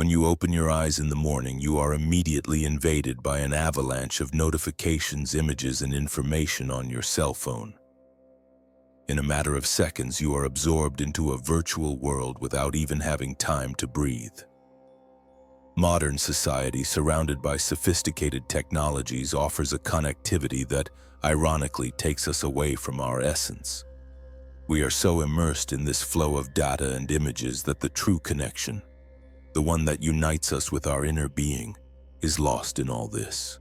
When you open your eyes in the morning, you are immediately invaded by an avalanche of notifications, images, and information on your cell phone. In a matter of seconds, you are absorbed into a virtual world without even having time to breathe. Modern society, surrounded by sophisticated technologies, offers a connectivity that, ironically, takes us away from our essence. We are so immersed in this flow of data and images that the true connection, the one that unites us with our inner being, is lost in all this.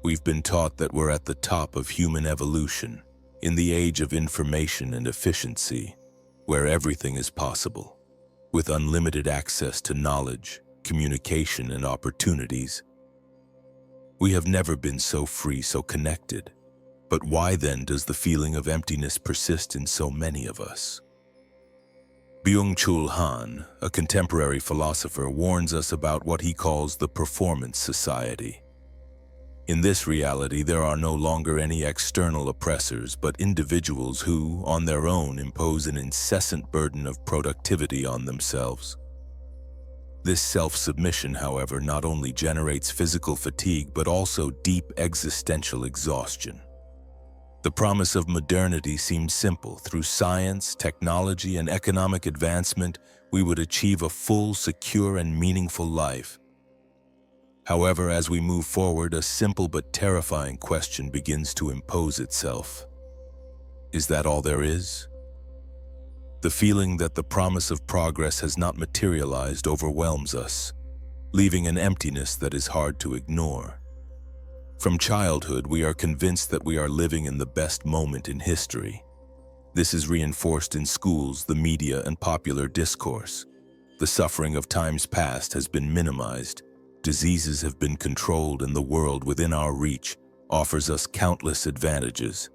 We've been taught that we're at the top of human evolution, in the age of information and efficiency, where everything is possible. With unlimited access to knowledge, communication, and opportunities, we have never been so free, so connected. But why then does the feeling of emptiness persist in so many of us? Byung-Chul Han, a contemporary philosopher, warns us about what he calls the performance society. In this reality, there are no longer any external oppressors, but individuals who, on their own, impose an incessant burden of productivity on themselves. This self-submission, however, not only generates physical fatigue, but also deep existential exhaustion. The promise of modernity seems simple. Through science, technology, and economic advancement, we would achieve a full, secure, and meaningful life. However, as we move forward, a simple but terrifying question begins to impose itself. Is that all there is? The feeling that the promise of progress has not materialized overwhelms us, leaving an emptiness that is hard to ignore. From childhood, we are convinced that we are living in the best moment in history. This is reinforced in schools, the media, and popular discourse. The suffering of times past has been minimized, diseases have been controlled, and the world within our reach offers us countless advantages.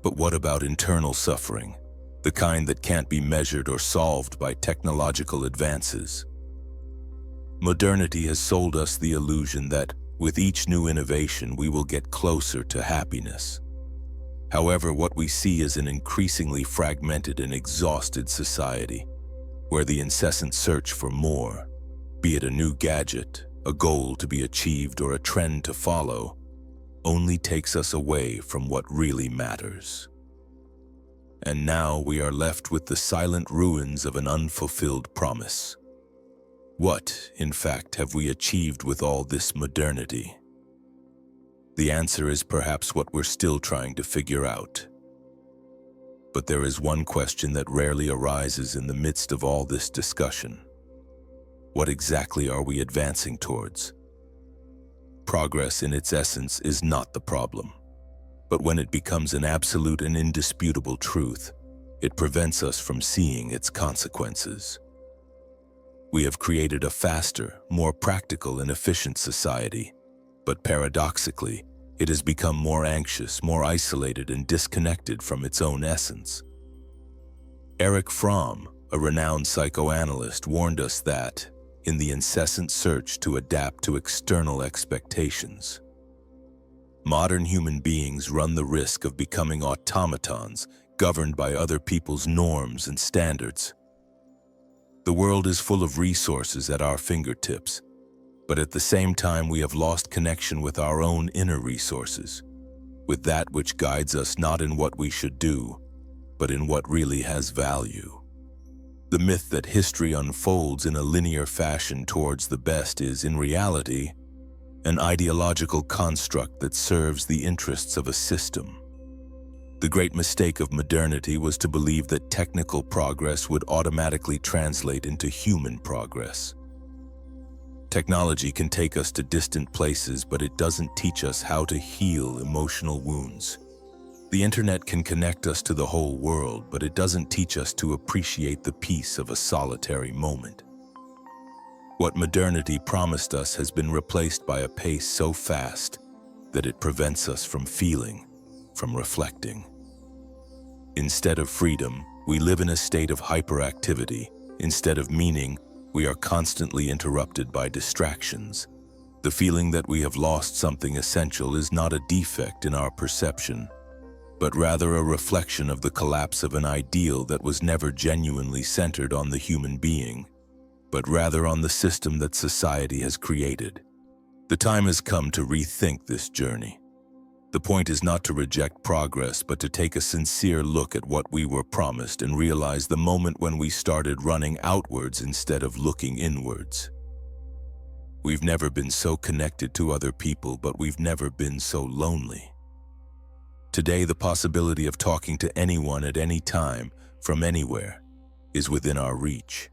But what about internal suffering, the kind that can't be measured or solved by technological advances? Modernity has sold us the illusion that, with each new innovation, we will get closer to happiness. However, what we see is an increasingly fragmented and exhausted society, where the incessant search for more, be it a new gadget, a goal to be achieved, or a trend to follow, only takes us away from what really matters. And now we are left with the silent ruins of an unfulfilled promise. What, in fact, have we achieved with all this modernity? The answer is perhaps what we're still trying to figure out. But there is one question that rarely arises in the midst of all this discussion. What exactly are we advancing towards? Progress in its essence is not the problem. But when it becomes an absolute and indisputable truth, it prevents us from seeing its consequences. We have created a faster, more practical and efficient society, but paradoxically, it has become more anxious, more isolated, and disconnected from its own essence. Erich Fromm, a renowned psychoanalyst, warned us that, in the incessant search to adapt to external expectations, modern human beings run the risk of becoming automatons governed by other people's norms and standards. The world is full of resources at our fingertips, but at the same time we have lost connection with our own inner resources, with that which guides us not in what we should do, but in what really has value. The myth that history unfolds in a linear fashion towards the best is, in reality, an ideological construct that serves the interests of a system. The great mistake of modernity was to believe that technical progress would automatically translate into human progress. Technology can take us to distant places, but it doesn't teach us how to heal emotional wounds. The internet can connect us to the whole world, but it doesn't teach us to appreciate the peace of a solitary moment. What modernity promised us has been replaced by a pace so fast that it prevents us from feeling, from reflecting. Instead of freedom, we live in a state of hyperactivity. Instead of meaning, we are constantly interrupted by distractions. The feeling that we have lost something essential is not a defect in our perception, but rather a reflection of the collapse of an ideal that was never genuinely centered on the human being, but rather on the system that society has created. The time has come to rethink this journey. The point is not to reject progress, but to take a sincere look at what we were promised and realize the moment when we started running outwards instead of looking inwards. We've never been so connected to other people, but we've never been so lonely. Today, the possibility of talking to anyone at any time, from anywhere, is within our reach.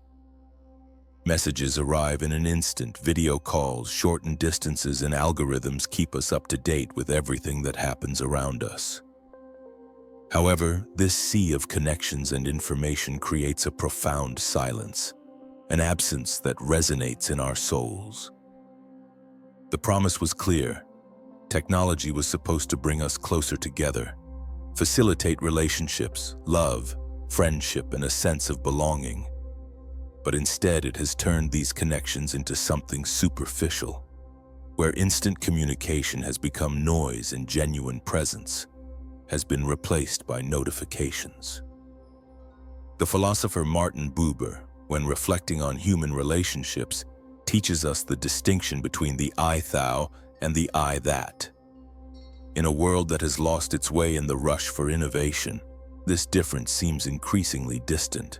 Messages arrive in an instant, video calls shorten distances, and algorithms keep us up to date with everything that happens around us. However, this sea of connections and information creates a profound silence, an absence that resonates in our souls. The promise was clear. Technology was supposed to bring us closer together, facilitate relationships, love, friendship, and a sense of belonging. But instead, it has turned these connections into something superficial, where instant communication has become noise and genuine presence has been replaced by notifications. The philosopher Martin Buber, when reflecting on human relationships, teaches us the distinction between the I-thou and the I-that. In a world that has lost its way in the rush for innovation, this difference seems increasingly distant.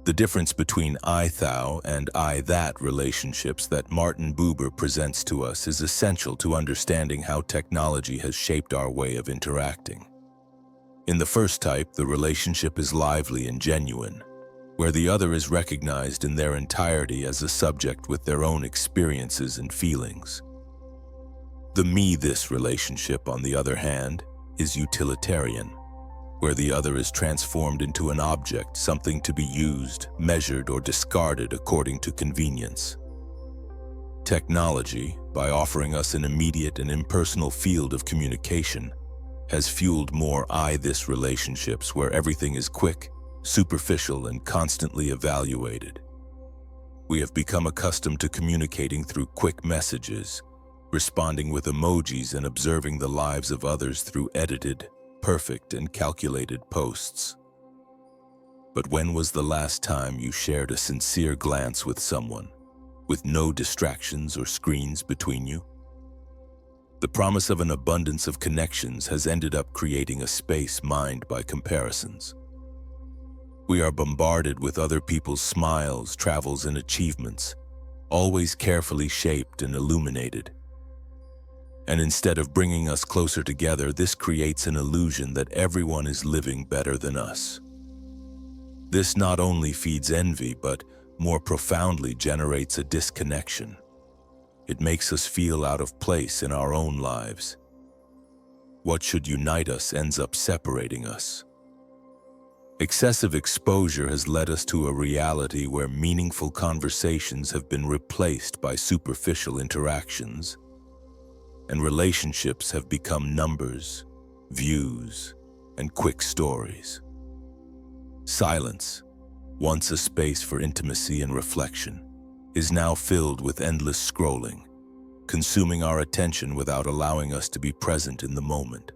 The difference between I-thou and I-that relationships that Martin Buber presents to us is essential to understanding how technology has shaped our way of interacting. In the first type, the relationship is lively and genuine, where the other is recognized in their entirety as a subject with their own experiences and feelings. The me-this relationship, on the other hand, is utilitarian, where the other is transformed into an object, something to be used, measured, or discarded according to convenience. Technology, by offering us an immediate and impersonal field of communication, has fueled more I-this relationships where everything is quick, superficial, and constantly evaluated. We have become accustomed to communicating through quick messages, responding with emojis, and observing the lives of others through edited, perfect, and calculated posts. But when was the last time you shared a sincere glance with someone, with no distractions or screens between you? The promise of an abundance of connections has ended up creating a space mined by comparisons. We are bombarded with other people's smiles, travels, and achievements, always carefully shaped and illuminated. And instead of bringing us closer together, this creates an illusion that everyone is living better than us. This not only feeds envy, but more profoundly generates a disconnection. It makes us feel out of place in our own lives. What should unite us ends up separating us. Excessive exposure has led us to a reality where meaningful conversations have been replaced by superficial interactions, and relationships have become numbers, views, and quick stories. Silence, once a space for intimacy and reflection, is now filled with endless scrolling, consuming our attention without allowing us to be present in the moment.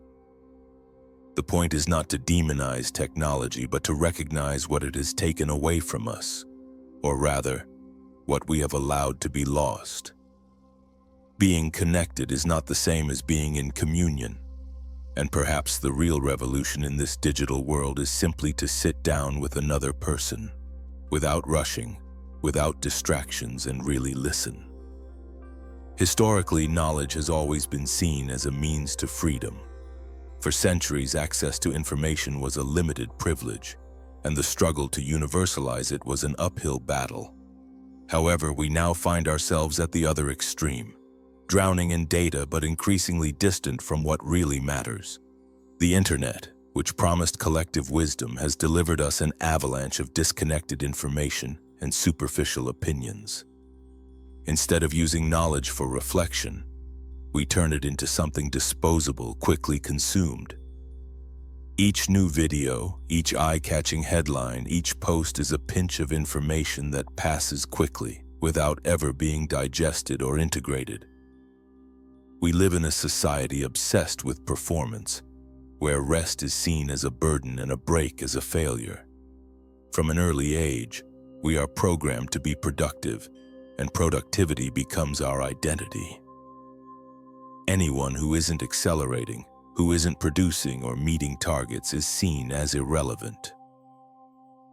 The point is not to demonize technology, but to recognize what it has taken away from us, or rather, what we have allowed to be lost. Being connected is not the same as being in communion, and perhaps the real revolution in this digital world is simply to sit down with another person, without rushing, without distractions, and really listen. Historically, knowledge has always been seen as a means to freedom. For centuries, access to information was a limited privilege, and the struggle to universalize it was an uphill battle. However, we now find ourselves at the other extreme, drowning in data but increasingly distant from what really matters. The internet, which promised collective wisdom, has delivered us an avalanche of disconnected information and superficial opinions. Instead of using knowledge for reflection, we turn it into something disposable, quickly consumed. Each new video, each eye-catching headline, each post is a pinch of information that passes quickly, without ever being digested or integrated. We live in a society obsessed with performance, where rest is seen as a burden and a break as a failure. From an early age, We are programmed to be productive, and productivity becomes our identity. Anyone who isn't accelerating, who isn't producing or meeting targets is seen as irrelevant.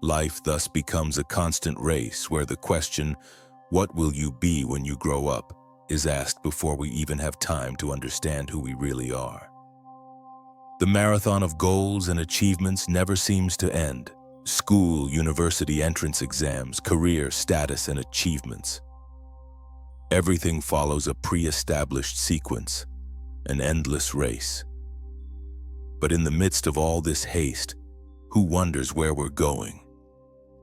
Life thus becomes a constant race where the question, "What will you be when you grow up?" is asked before we even have time to understand who we really are. The marathon of goals and achievements never seems to end. School, university entrance exams, career, status, and achievements. Everything follows a pre-established sequence, an endless race. But in the midst of all this haste, who wonders where we're going?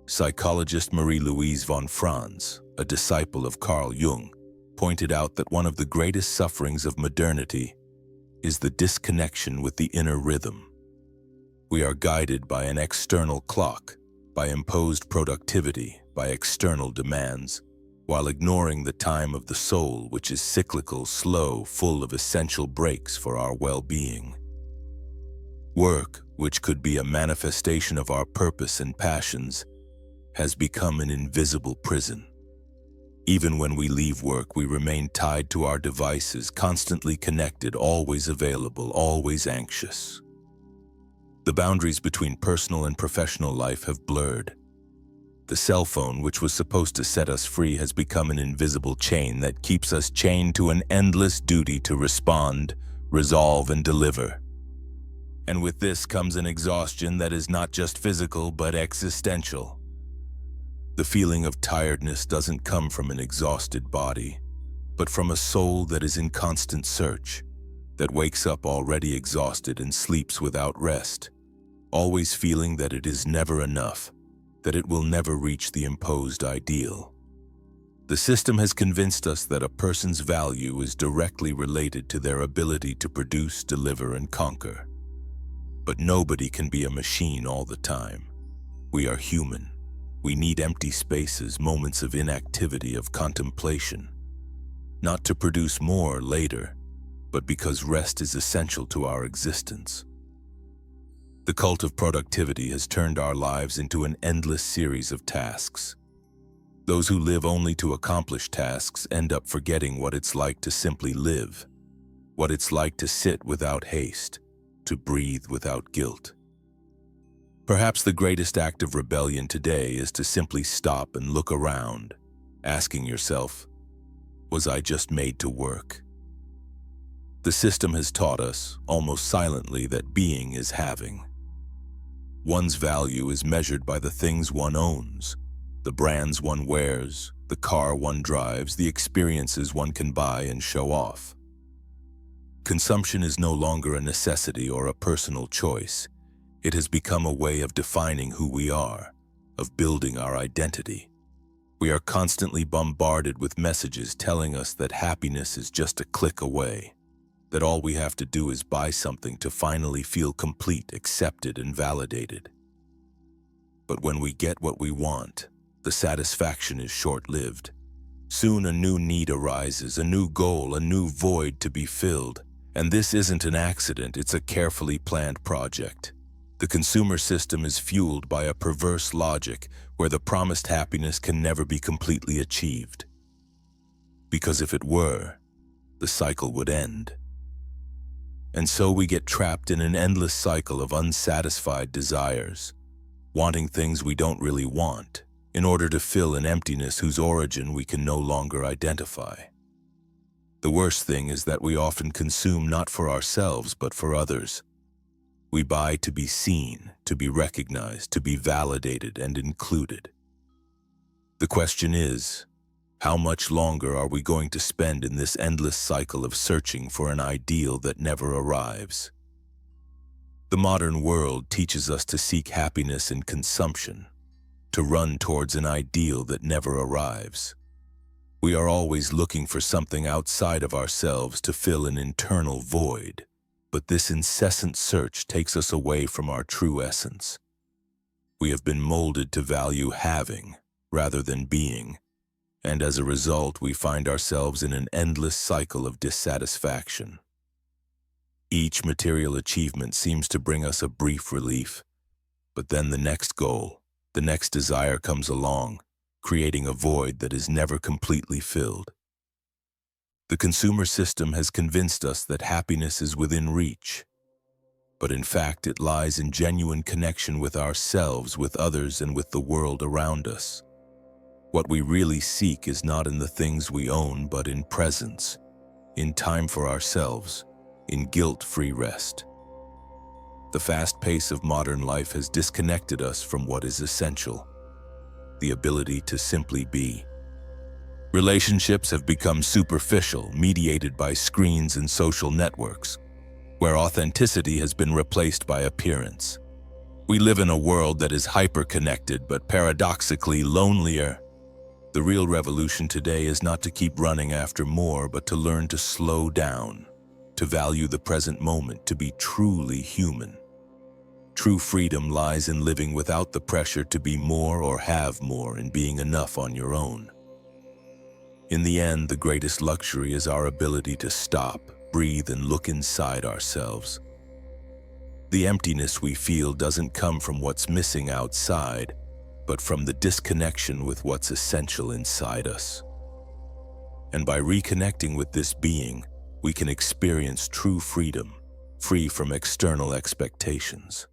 Psychologist Marie-Louise von Franz, a disciple of Carl Jung, pointed out that one of the greatest sufferings of modernity is the disconnection with the inner rhythm. We are guided by an external clock, by imposed productivity, by external demands, while ignoring the time of the soul, which is cyclical, slow, full of essential breaks for our well-being. Work, which could be a manifestation of our purpose and passions, has become an invisible prison. Even when we leave work, we remain tied to our devices, constantly connected, always available, always anxious. The boundaries between personal and professional life have blurred. The cell phone, which was supposed to set us free, has become an invisible chain that keeps us chained to an endless duty to respond, resolve, and deliver. And with this comes an exhaustion that is not just physical, but existential. The feeling of tiredness doesn't come from an exhausted body, but from a soul that is in constant search, that wakes up already exhausted and sleeps without rest, always feeling that it is never enough, that it will never reach the imposed ideal. The system has convinced us that a person's value is directly related to their ability to produce, deliver, and conquer. But nobody can be a machine all the time. We are human. We need empty spaces, moments of inactivity, of contemplation. Not to produce more later, but because rest is essential to our existence. The cult of productivity has turned our lives into an endless series of tasks. Those who live only to accomplish tasks end up forgetting what it's like to simply live, what it's like to sit without haste, to breathe without guilt. Perhaps the greatest act of rebellion today is to simply stop and look around, asking yourself, was I just made to work? The system has taught us, almost silently, that being is having. One's value is measured by the things one owns, the brands one wears, the car one drives, the experiences one can buy and show off. Consumption is no longer a necessity or a personal choice. It has become a way of defining who we are, of building our identity. We are constantly bombarded with messages telling us that happiness is just a click away, that all we have to do is buy something to finally feel complete, accepted, and validated. But when we get what we want, the satisfaction is short-lived. Soon a new need arises, a new goal, a new void to be filled. And this isn't an accident, it's a carefully planned project. The consumer system is fueled by a perverse logic where the promised happiness can never be completely achieved. Because if it were, the cycle would end. And so we get trapped in an endless cycle of unsatisfied desires, wanting things we don't really want, in order to fill an emptiness whose origin we can no longer identify. The worst thing is that we often consume not for ourselves but for others. We buy to be seen, to be recognized, to be validated and included. The question is, how much longer are we going to spend in this endless cycle of searching for an ideal that never arrives? The modern world teaches us to seek happiness in consumption, to run towards an ideal that never arrives. We are always looking for something outside of ourselves to fill an internal void, but this incessant search takes us away from our true essence. We have been molded to value having rather than being, and as a result, we find ourselves in an endless cycle of dissatisfaction. Each material achievement seems to bring us a brief relief, but then the next goal, the next desire comes along, creating a void that is never completely filled. The consumer system has convinced us that happiness is within reach, but in fact it lies in genuine connection with ourselves, with others, and with the world around us. What we really seek is not in the things we own, but in presence, in time for ourselves, in guilt-free rest. The fast pace of modern life has disconnected us from what is essential, the ability to simply be. Relationships have become superficial, mediated by screens and social networks, where authenticity has been replaced by appearance. We live in a world that is hyperconnected but paradoxically lonelier. The real revolution today is not to keep running after more, but to learn to slow down, to value the present moment, to be truly human. True freedom lies in living without the pressure to be more or have more, and being enough on your own. In the end, the greatest luxury is our ability to stop, breathe, and look inside ourselves. The emptiness we feel doesn't come from what's missing outside, but from the disconnection with what's essential inside us. And by reconnecting with this being, we can experience true freedom, free from external expectations.